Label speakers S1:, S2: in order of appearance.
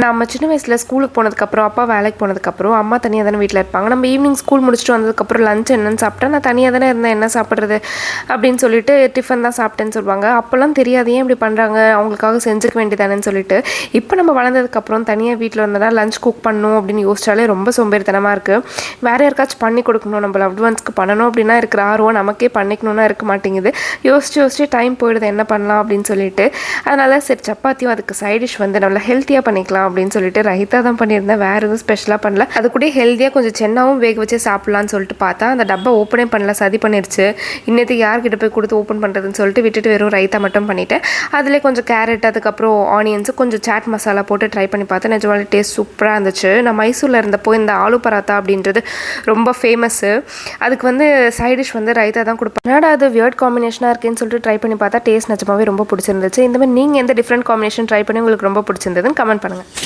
S1: நம்ம சின்ன வயசில் ஸ்கூலுக்கு போனதுக்கப்புறம் அப்பா வேலைக்கு போனதுக்கப்புறம் அம்மா தனியாக தானே வீட்டில் இருப்பாங்க. நம்ம ஈவினிங் ஸ்கூல் முடிச்சுட்டு வந்ததுக்கப்புறம் லஞ்ச் என்னன்னு சாப்பிட்டா நான் தனியாக தானே இருந்தேன், என்ன சாப்பிட்றது அப்படின்னு சொல்லிட்டு டிஃபன் தான் சாப்பிட்டேன்னு சொல்லுவாங்க. அப்போல்லாம் தெரியாது ஏன் இப்படி பண்ணுறாங்க, அவங்களுக்காக செஞ்சுக்க வேண்டியதானேன்னு சொல்லிட்டு. இப்போ நம்ம வளர்ந்ததுக்கப்புறம் தனியாக வீட்டில் இருந்ததால் லஞ்ச் குக் பண்ணணும் அப்படின்னு யோசிச்சாலே ரொம்ப சோம்பேறித்தனமாக இருக்குது. வேறு யாருக்காச்சும் பண்ணி கொடுக்கணும், நம்ம லவ்ட் ஒன்ஸ்க்கு பண்ணணும் அப்படின்னா இருக்கிற ஆர்வம் நமக்கே பண்ணிக்கணும்னா இருக்க மாட்டேங்குது. யோசிச்சு டைம் போயிடுது என்ன பண்ணலாம் அப்படின்னு சொல்லிட்டு. அதனால் சரி சப்பாத்தியும் அதுக்கு சைட் டிஷ் வந்து நல்லா ஹெல்த்தியாக பண்ணிக்கலாம் அப்படின்னு சொல்லிட்டு ரைத்தா தான் பண்ணியிருந்தேன். வேறு எதுவும் ஸ்பெஷலாக பண்ணல. அது கூட ஹெல்த்தியாக கொஞ்சம் சென்னாவும் வேக வச்சு சாப்பிட்லான்னு சொல்லிட்டு பார்த்தா அந்த டப்பா ஓப்பனே பண்ணல, சதி பண்ணிடுச்சு. இன்னத்துக்கு யார்கிட்ட போய் கொடுத்து ஓப்பன் பண்ணுறதுன்னு சொல்லிட்டு விட்டுட்டு வெறும் ரைத்தா மட்டும் பண்ணிவிட்டேன். அதில் கொஞ்சம் கேரட் அதுக்கப்புறம் ஆனியன்ஸு கொஞ்சம் சாட் மசாலா போட்டு ட்ரை பண்ணி பார்த்தேன். நிஜமாலே டேஸ்ட் சூப்பராக இருந்துச்சு. நான் மைசூரில் இருந்தப்போ இந்த ஆலு பராத்தா அப்படின்றது ரொம்ப ஃபேமஸ்ஸு. அதுக்கு வந்து சைட் டிஷ் வந்து ரைத்தா தான் கொடுப்பேன். என்னடா அது வியர்ட் காம்பினேஷனாக இருக்குன்னு சொல்லிட்டு ட்ரை பண்ணி பார்த்தா டேஸ்ட் நிஜமாவே ரொம்ப பிடிச்சிருந்துச்சு. இந்த மாதிரி நீங்கள் எந்த டிஃப்ரெண்ட் காம்பினேஷன் ட்ரை பண்ணி உங்களுக்கு ரொம்ப பிடிச்சிருந்ததுன்னு கமெண்ட் பண்ணுங்கள்.